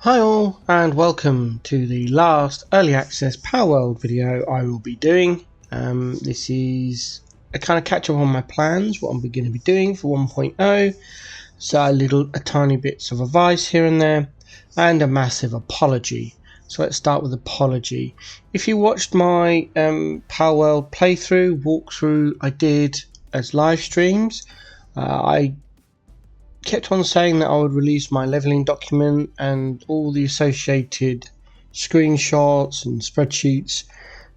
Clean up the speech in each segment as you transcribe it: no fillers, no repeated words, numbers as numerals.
Hi all, and welcome to the last early access Palworld video I will be doing. This is a kind of catch up on my plans, what I'm going to be doing for 1.0. So a tiny bits of advice here and there, and a massive apology. So let's start with apology. If you watched my Palworld walkthrough I did as live streams, I kept on saying that I would release my leveling document and all the associated screenshots and spreadsheets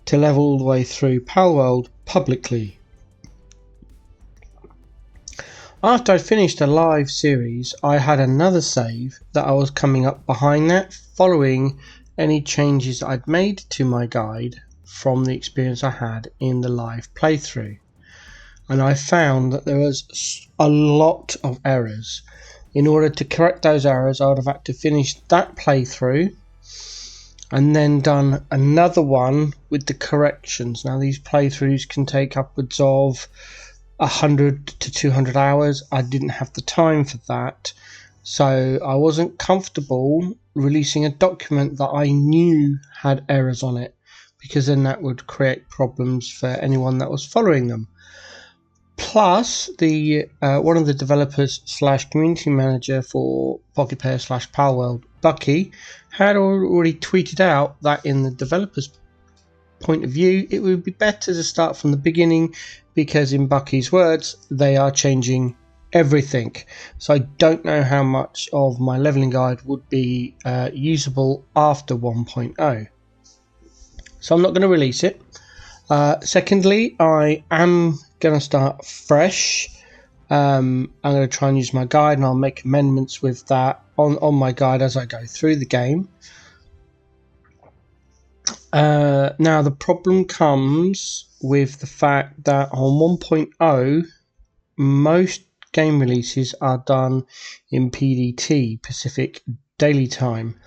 to level all the way through Palworld publicly. After I finished a live series, I had another save that I was coming up behind that, following any changes I'd made to my guide from the experience I had in the live playthrough. And I found that there was a lot of errors. In order to correct those errors, I would have had to finish that playthrough and then done another one with the corrections. Now these playthroughs can take upwards of 100 to 200 hours. I didn't have the time for that, so I wasn't comfortable releasing a document that I knew had errors on it, because then that would create problems for anyone that was following them. Plus, the one of the developers / community manager for Pocket Player / Palworld, Bucky, had already tweeted out that in the developer's point of view, it would be better to start from the beginning, because in Bucky's words, they are changing everything. So I don't know how much of my leveling guide would be usable after 1.0. So I'm not going to release it. Secondly, I am going to start fresh. I'm going to try and use my guide, and I'll make amendments with that on my guide as I go through the game. Now the problem comes with the fact that on 1.0 most game releases are done in PDT, Pacific Daily Time.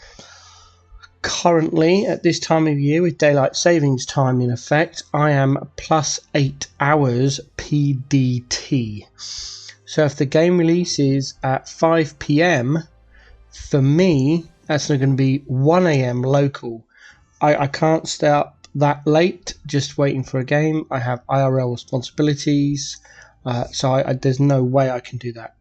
Currently, at this time of year, with daylight savings time in effect, I am +8 hours PDT. So if the game releases at 5 PM, for me, that's going to be 1 AM local. I can't stay up that late just waiting for a game. I have IRL responsibilities, so there's no way I can do that.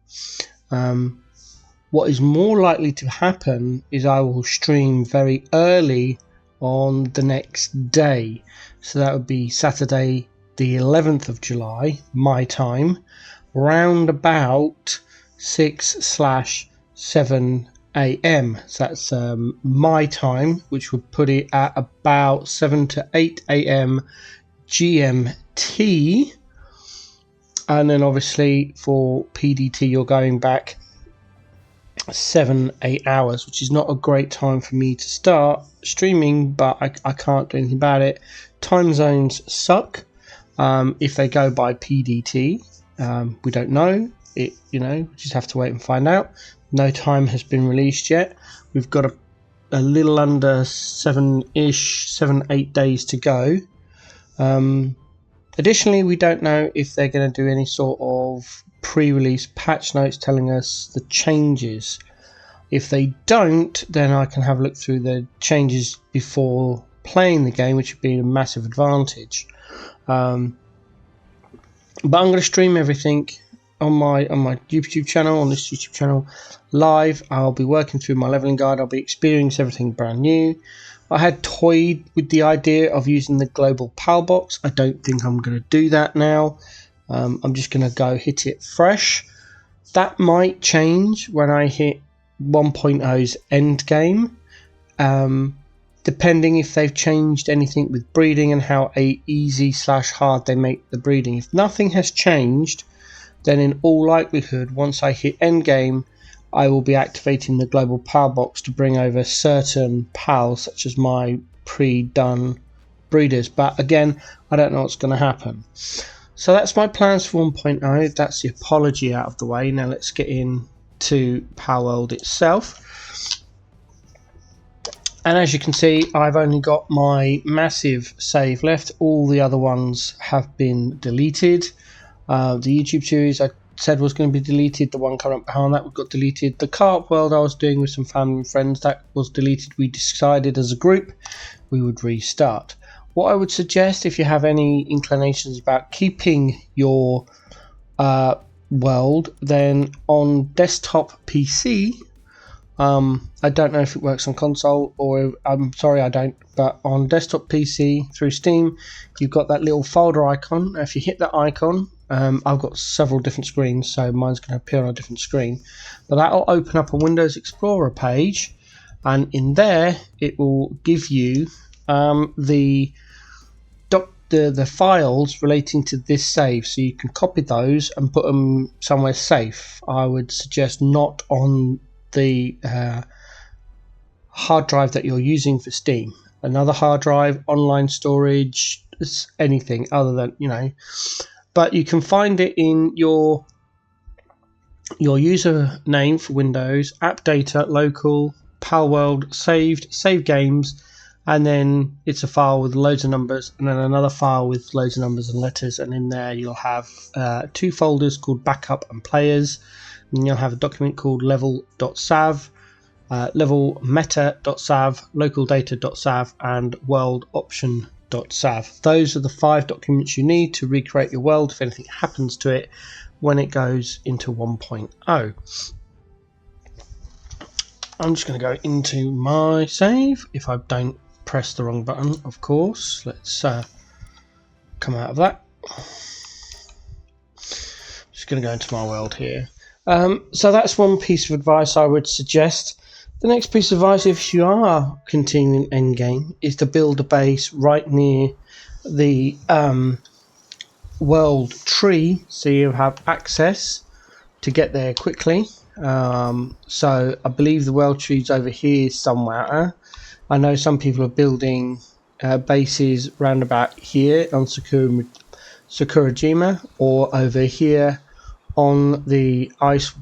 What is more likely to happen is I will stream very early on the next day. So that would be Saturday the 11th of July, my time, round about 6/7 AM. So that's my time, which would put it at about 7 to 8 AM GMT. And then obviously for PDT, you're going back 7-8 hours, which is not a great time for me to start streaming, but I can't do anything about it. Time zones suck. If they go by PDT, we don't know it. We just have to wait and find out. No time has been released yet. We've got a little under 7-8 days to go. Additionally, we don't know if they're going to do any sort of pre-release patch notes telling us the changes. If they don't, then I can have a look through the changes before playing the game, which would be a massive advantage. But I'm going to stream everything on my YouTube channel, on this YouTube channel, live. I'll be working through my leveling guide. I'll be experiencing everything brand new. I had toyed with the idea of using the global PAL box. I don't think I'm going to do that now. I'm just going to go hit it fresh. That might change when I hit 1.0's end game, depending if they've changed anything with breeding and how easy/hard they make the breeding. If nothing has changed, then in all likelihood, once I hit end game, I will be activating the global PAL box to bring over certain PALs, such as my pre-done breeders. But again, I don't know what's going to happen. So that's my plans for 1.0. That's the apology out of the way. Now let's get into Palworld itself. And as you can see, I've only got my massive save left. All the other ones have been deleted. The YouTube series, I said was going to be deleted, the one current behind that got deleted. The co-op world I was doing with some family and friends, that was deleted. We decided as a group we would restart. What I would suggest, if you have any inclinations about keeping your world, then on desktop PC, I don't know if it works on console, or I'm sorry I don't, but on desktop PC through Steam you've got that little folder icon. Now if you hit that icon, I've got several different screens, so mine's going to appear on a different screen, but that'll open up a Windows Explorer page, and in there it will give you the files relating to this save, so you can copy those and put them somewhere safe. I would suggest not on the hard drive that you're using for Steam. Another hard drive, online storage, anything other than, you know, but you can find it in your username for Windows, app data, local, Palworld, saved, save games, and then it's a file with loads of numbers, and then another file with loads of numbers and letters, and in there you'll have two folders called backup and players, and you'll have a document called level.sav, level meta.sav, local data.sav, and world option.sav. Those are the 5 documents you need to recreate your world if anything happens to it when it goes into 1.0. I'm just going to go into my save if I don't press the wrong button, of course. Let's come out of that. Just going to go into my world here. So that's one piece of advice I would suggest. The next piece of advice, if you are continuing endgame, is to build a base right near the world tree, so you have access to get there quickly. So I believe the world tree's over here somewhere. I know some people are building bases round about here on Sakurajima, or over here on the ice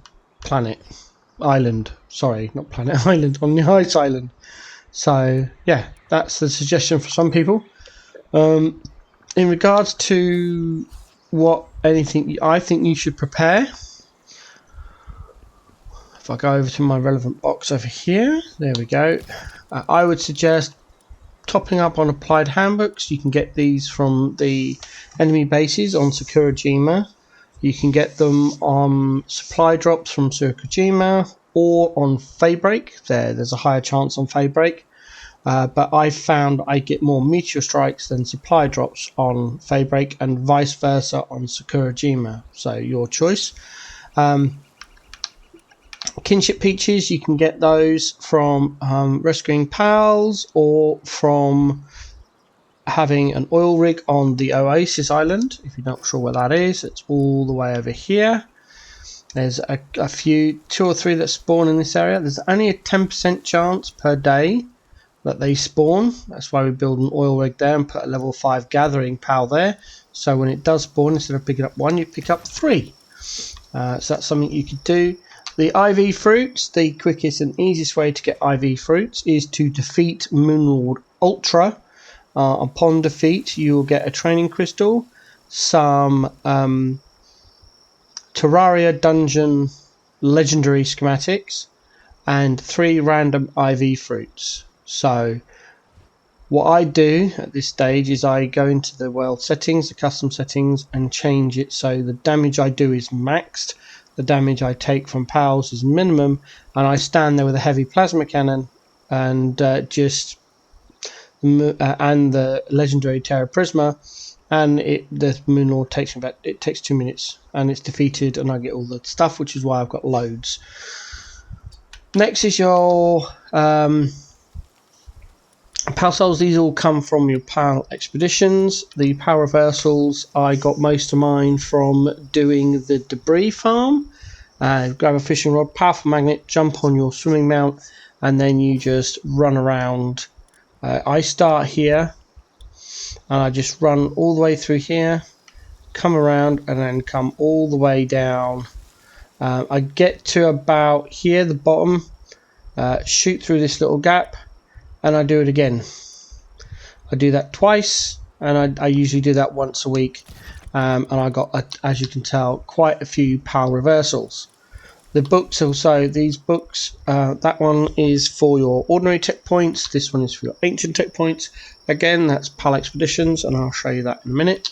island. Sorry, not planet, island, on the ice island. So yeah, that's the suggestion for some people. In regards to what anything I think you should prepare, if I go over to my relevant box over here, there we go. I would suggest topping up on applied handbooks. You can get these from the enemy bases on Sakurajima. You can get them on supply drops from Sakurajima or on Faybreak. There's a higher chance on Faybreak. But I found I get more meteor strikes than supply drops on Faybreak, and vice versa on Sakurajima. So your choice. Kinship peaches, you can get those from rescuing pals, or from having an oil rig on the Oasis Island. If you're not sure where that is, it's all the way over here. There's a few, 2 or 3 that spawn in this area. There's only a 10% chance per day that they spawn. That's why we build an oil rig there and put a level 5 gathering pal there. So when it does spawn, instead of picking up 1, you pick up 3. So that's something you could do. The IV fruits, the quickest and easiest way to get IV fruits is to defeat Moonlord Ultra. Upon defeat, you will get a training crystal, some Terraria dungeon legendary schematics, and 3 random IV fruits. So what I do at this stage is I go into the world settings, the custom settings, and change it so the damage I do is maxed. The damage I take from pals is minimum, and I stand there with a heavy plasma cannon and and the legendary Terra Prisma, and the Moonlord takes about 2 minutes, and it's defeated, and I get all the stuff, which is why I've got loads. Next is your Pal Souls. These all come from your Pal expeditions. The Pal reversals, I got most of mine from doing the debris farm. Grab a fishing rod, powerful magnet, jump on your swimming mount, and then you just run around. I start here, and I just run all the way through here, come around, and then come all the way down. I get to about here, the bottom, shoot through this little gap, and I do it again. I do that twice, and I usually do that once a week. and I got, as you can tell, quite a few PAL reversals. The books also, these books, that one is for your ordinary tech points, this one is for your ancient tech points. Again, that's PAL Expeditions, and I'll show you that in a minute.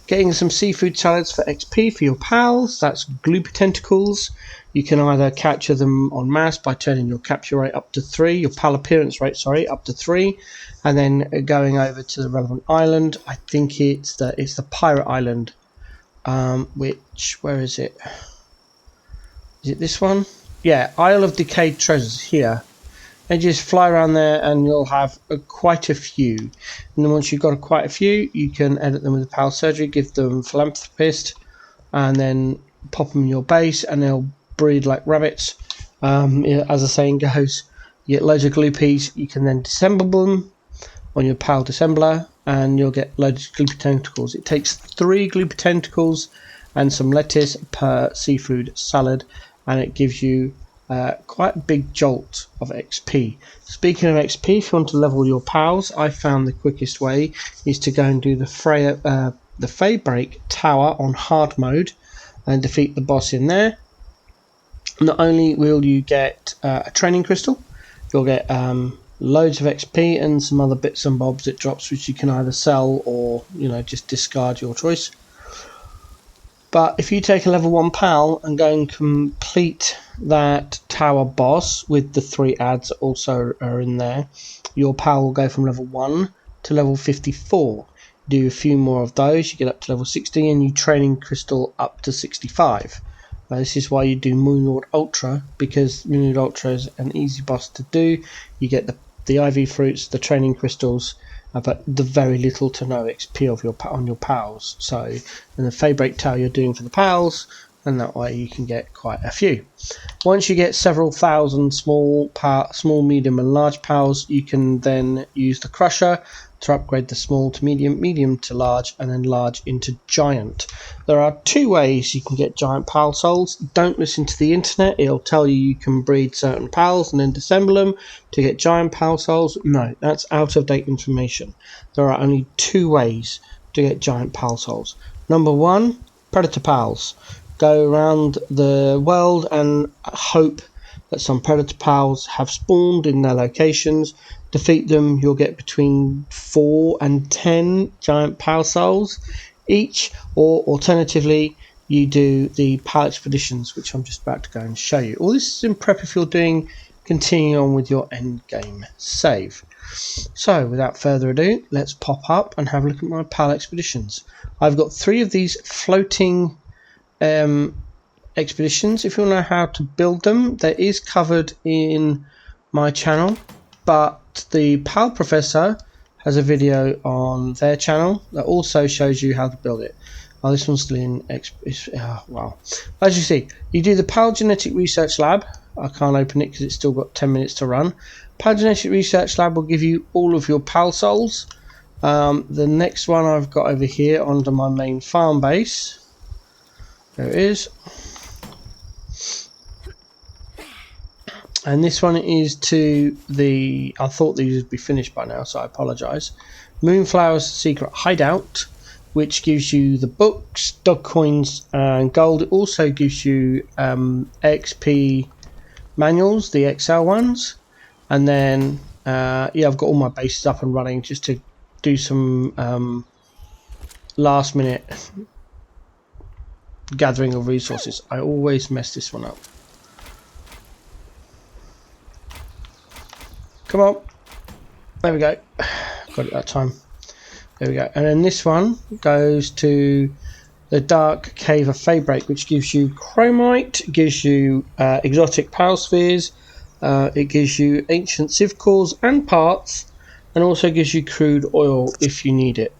Getting some seafood salads for XP for your pals, that's gloopy tentacles. You can either capture them en masse by turning your capture rate up to 3, your pal appearance rate, sorry, up to 3, and then going over to the relevant island. I think it's the pirate island, where is it? Is it this one? Yeah, Isle of Decayed Treasures here. And just fly around there and you'll have quite a few. And then once you've got quite a few, you can edit them with the PAL surgery, give them philanthropist, and then pop them in your base and they'll breed like rabbits. As the saying goes, you get loads of gloopies, you can then disassemble them on your PAL disassembler and you'll get loads of gloopy tentacles. It takes 3 gloopy tentacles and some lettuce per seafood salad, and it gives you quite a big jolt of XP. Speaking of XP, if you want to level your pals, I found the quickest way is to go and do the Faybreak Tower on hard mode and defeat the boss in there. Not only will you get a training crystal, you'll get loads of XP and some other bits and bobs it drops, which you can either sell or just discard, your choice. But if you take a level 1 pal and go and complete that tower boss with the 3 ads that also are in there, your pal will go from level 1 to level 54. Do a few more of those, you get up to level 60, and you training crystal up to 65. This is why you do Moonlord Ultra, because Moonlord Ultra is an easy boss to do. You get the IV fruits, the training crystals, but the very little to no XP on your pals. So in the Faybreak Tower you're doing for the pals, and that way you can get quite a few. Once you get several thousand small, medium and large pals, you can then use the Crusher to upgrade the small to medium, medium to large, and then large into giant. There are 2 ways you can get giant pal souls. Don't listen to the internet, it'll tell you can breed certain pals and then disassemble them to get giant pal souls. No, that's out of date information. There are only 2 ways to get giant pal souls. Number 1, predator pals. Go around the world and hope that some predator pals have spawned in their locations. Defeat them, you'll get between 4 and 10 giant pal souls each, or alternatively you do the PAL expeditions, which I'm just about to go and show you. All this is in prep if you're continuing on with your end game save. So without further ado, let's pop up and have a look at my PAL expeditions. I've got 3 of these floating expeditions. If you want to know how to build them, that is covered in my channel, but the PAL Professor has a video on their channel that also shows you how to build it. Oh, this one's still in wow. As you see, you do the PAL Genetic Research Lab. I can't open it because it's still got 10 minutes to run. PAL Genetic Research Lab will give you all of your PAL souls. The next one I've got over here under my main farm base. There it is. And this one is to the, I thought these would be finished by now, so I apologise. Moonflower's Secret Hideout, which gives you the books, dog coins and gold. It also gives you XP manuals, the XL ones. And then, yeah, I've got all my bases up and running just to do some last minute gathering of resources. I always mess this one up. Come on, there we go, got it that time. There we go. And then this one goes to the Dark Cave of Faybreak, which gives you chromite, gives you exotic power spheres, it gives you ancient civ cores and parts, and also gives you crude oil if you need it.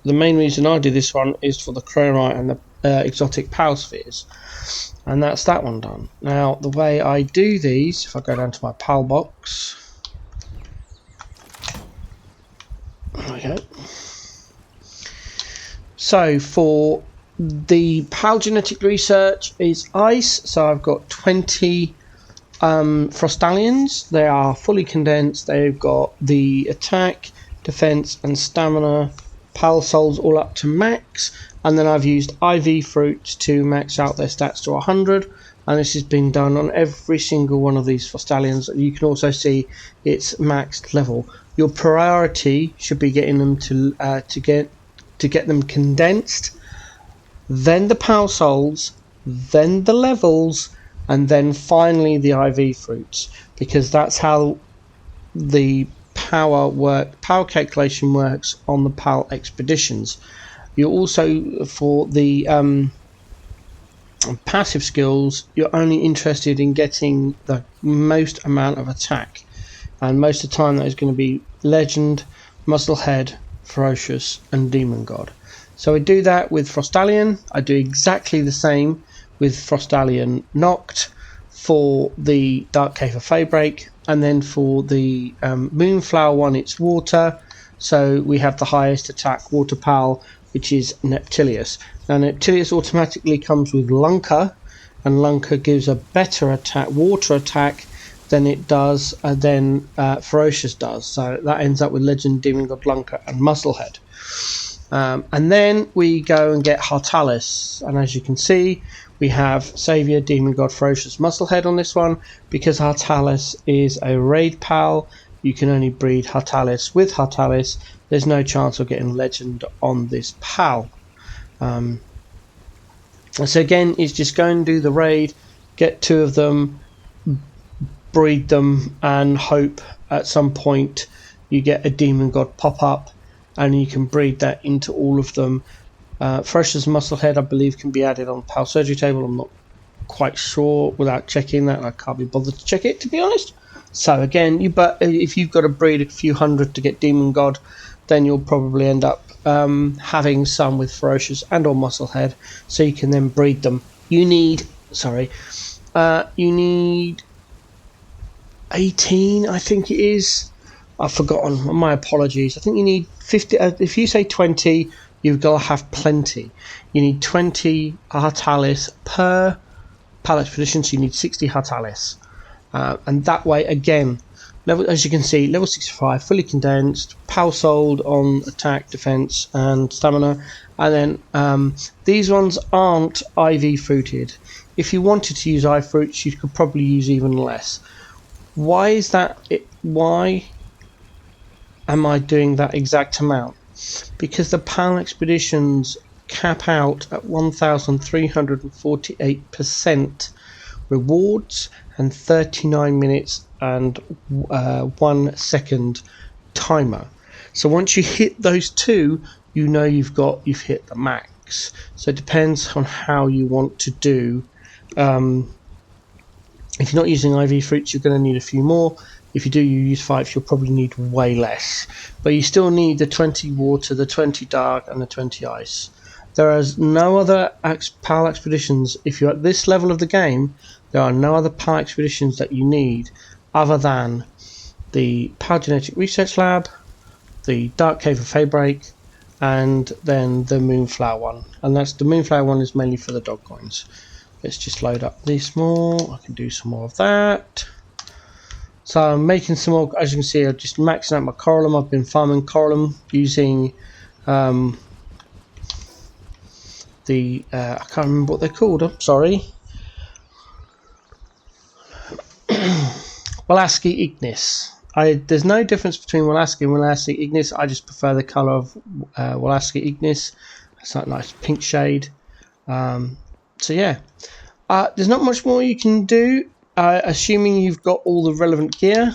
The main reason I do this one is for the chromite and the exotic power spheres, and that's that one done. Now the way I do these, if I go down to my PAL box, okay. So for the PAL genetic research is ice, so I've got 20 Frostallions. They are fully condensed. They've got the attack, defense and stamina PAL souls all up to max, and then I've used IV fruits to max out their stats to 100, and this has been done on every single one of these Frostallions. You can also see it's maxed level. Your priority should be getting them to get them condensed, then the PAL souls, then the levels, and then finally the IV fruits, because that's how the power calculation works on the PAL expeditions. You also, for the passive skills, you're only interested in getting the most amount of attack, and most of the time that is going to be Legend, Musclehead, Ferocious, and Demon God. So I do that with Frostallion. I do exactly the same with Frostallion Noct for the Dark Cave of Faebreak, and then for the Moonflower one, it's Water. So we have the highest attack Water Pal, which is Neptilius. Now Neptilius automatically comes with Lunker, and Lunker gives a better attack, water attack, than it does Ferocious does. So that ends up with Legend, Demon God, Lunker, and Musclehead. And then we go and get Hartalis, and as you can see, we have Saviour, Demon God, Ferocious, Musclehead on this one. Because Hartalis is a raid pal, you can only breed Hartalis with Hartalis. There's no chance of getting Legend on this pal. So again, it's just go and do the raid, get 2 of them, breed them, and hope at some point you get a Demon God pop up, and you can breed that into all of them. Ferocious Musclehead, I believe, can be added on PAL Surgery Table. I'm not quite sure without checking that. I can't be bothered to check it, to be honest. So again, but if you've got to breed a few hundred to get Demon God, then you'll probably end up having some with Ferocious and or Musclehead, so you can then breed them. You need 18, I think it is. I've forgotten. My apologies. I think you need 50. If you say 20, you've got to have plenty. You need 20 Hartalis per PAL expedition, so you need 60 Hartalis. And that way, again, as you can see, level 65, fully condensed, PAL sold on attack, defense, and stamina. And then these ones aren't IV fruited. If you wanted to use IV fruits, you could probably use even less. Why is that? Why am I doing that exact amount? Because the PAL expeditions cap out at 1,348% rewards and 39 minutes and 1 second timer. So once you hit those 2, you know you've hit the max. So it depends on how you want to do. If you're not using IV fruits, you're going to need a few more. If you use 5, you'll probably need way less. But you still need the 20 water, the 20 dark, and the 20 ice. There is no other PAL expeditions. If you're at this level of the game, there are no other PAL expeditions that you need other than the PAL Genetic Research Lab, the Dark Cave of Faebreak, and then the Moonflower one. And that's the Moonflower one is mainly for the dog coins. Let's just load up this more. I can do some more of that. So I'm making some more. As you can see, I'm just maxing out my Coralum. I've been farming Coralum using I can't remember what they're called. I'm sorry. Wolaski Ignis. There's no difference between Wolaski and Wolaski Ignis. I just prefer the colour of Wolaski Ignis. It's that nice pink shade. So yeah, there's not much more you can do, assuming you've got all the relevant gear.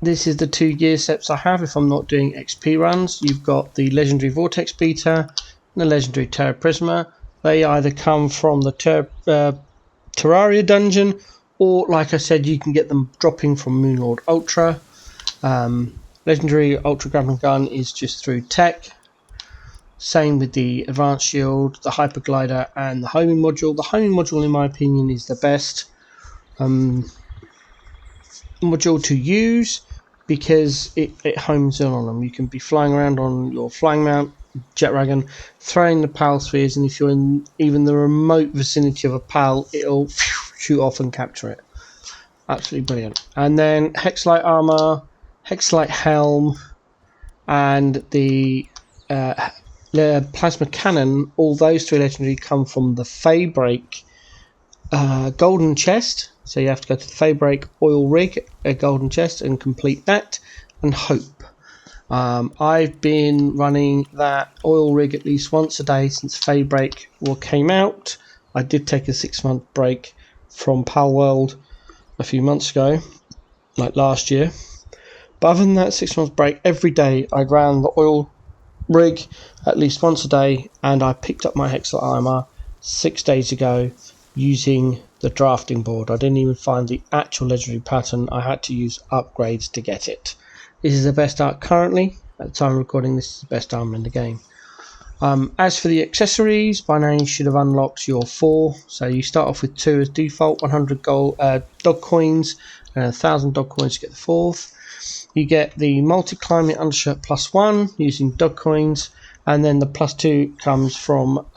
This is the 2 gear sets I have if I'm not doing XP runs. You've got the Legendary Vortex Beater and the Legendary Terra Prisma. They either come from the Terraria dungeon, or like I said, you can get them dropping from Moonlord Ultra. Legendary Ultra Grappling Gun is just through tech. Same with the Advanced Shield, the Hyperglider, and the Homing Module. The Homing Module, in my opinion, is the best module to use because it homes in on them. You can be flying around on your flying mount, jet wagon, throwing the PAL spheres, and if you're in even the remote vicinity of a PAL, it'll shoot off and capture it. Absolutely brilliant. And then Hexlite Armor, Hexlite Helm, and the plasma cannon, all those 3 legendary come from the Faybreak golden chest. So you have to go to the Faybreak oil rig, a golden chest, and complete that, and hope. I've been running that oil rig at least once a day since Faybreak came out. I did take a 6-month break from Palworld a few months ago, like last year. But other than that 6-month break, every day I ran the oil rig at least once a day, and I picked up my Hexlet armor 6 days ago using the drafting board. I didn't even find the actual legendary pattern. I had to use upgrades to get it. This is the best art currently. At the time of recording, this is the best armor in the game. As for the accessories, by now you should have unlocked your 4. So you start off with 2 as default, 100 gold dog coins, and 1,000 dog coins to get the 4th. You get the multi-climate undershirt +1 using dog coins, and then the +2 comes from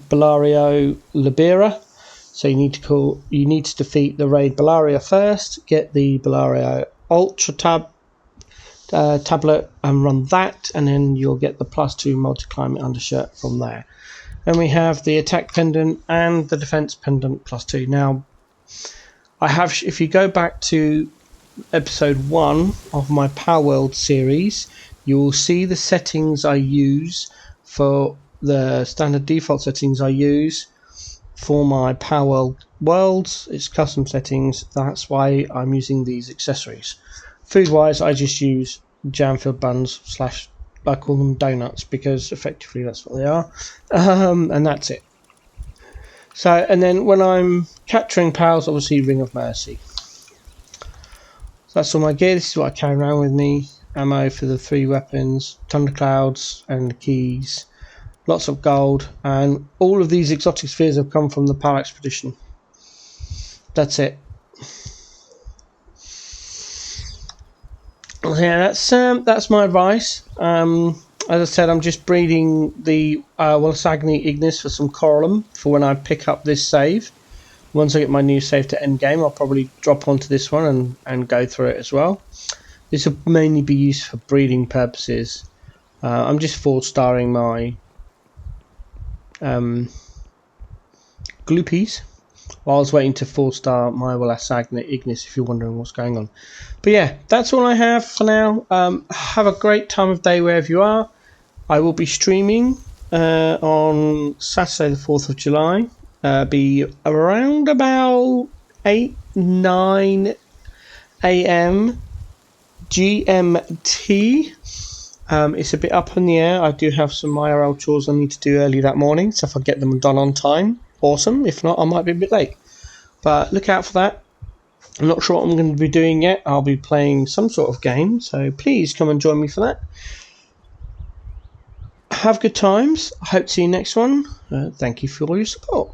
Bellario Libera. So you need to defeat the raid Bellaria first, get the Bellario Ultra tablet and run that, and then you'll get the +2 multi-climate undershirt from there. Then we have the attack pendant and the defense pendant +2. Now, if you go back to episode 1 of my Palworld series, you will see the settings I use for the standard default settings I use for my Palworld worlds. It's custom settings. That's why I'm using these accessories. Food wise, I just use jam-filled buns / I call them donuts because effectively that's what they are, and that's it. So, and then when I'm capturing pals, obviously Ring of Mercy. So that's all my gear. This is what I carry around with me. Ammo for the 3 weapons, thunderclouds and the keys, lots of gold, and all of these exotic spheres have come from the Pal Expedition. That's it. Yeah, that's my advice. As I said, I'm just breeding the Agni Ignis for some Coralum for when I pick up this save. Once I get my new save to end game, I'll probably drop onto this one and go through it as well. This will mainly be used for breeding purposes. I'm just 4-starring my Gloopies while I was waiting to 4-star my Agni Ignis, if you're wondering what's going on. But yeah, that's all I have for now. Have a great time of day wherever you are. I will be streaming on Saturday the 4th of July. Be around about 8-9 AM GMT. It's a bit up in the air. I do have some IRL chores I need to do early that morning, so if I get them done on time, awesome. If not, I might be a bit late. But look out for that. I'm not sure what I'm going to be doing yet. I'll be playing some sort of game, so please come and join me for that. Have good times. I hope to see you next one. Thank you for all your support.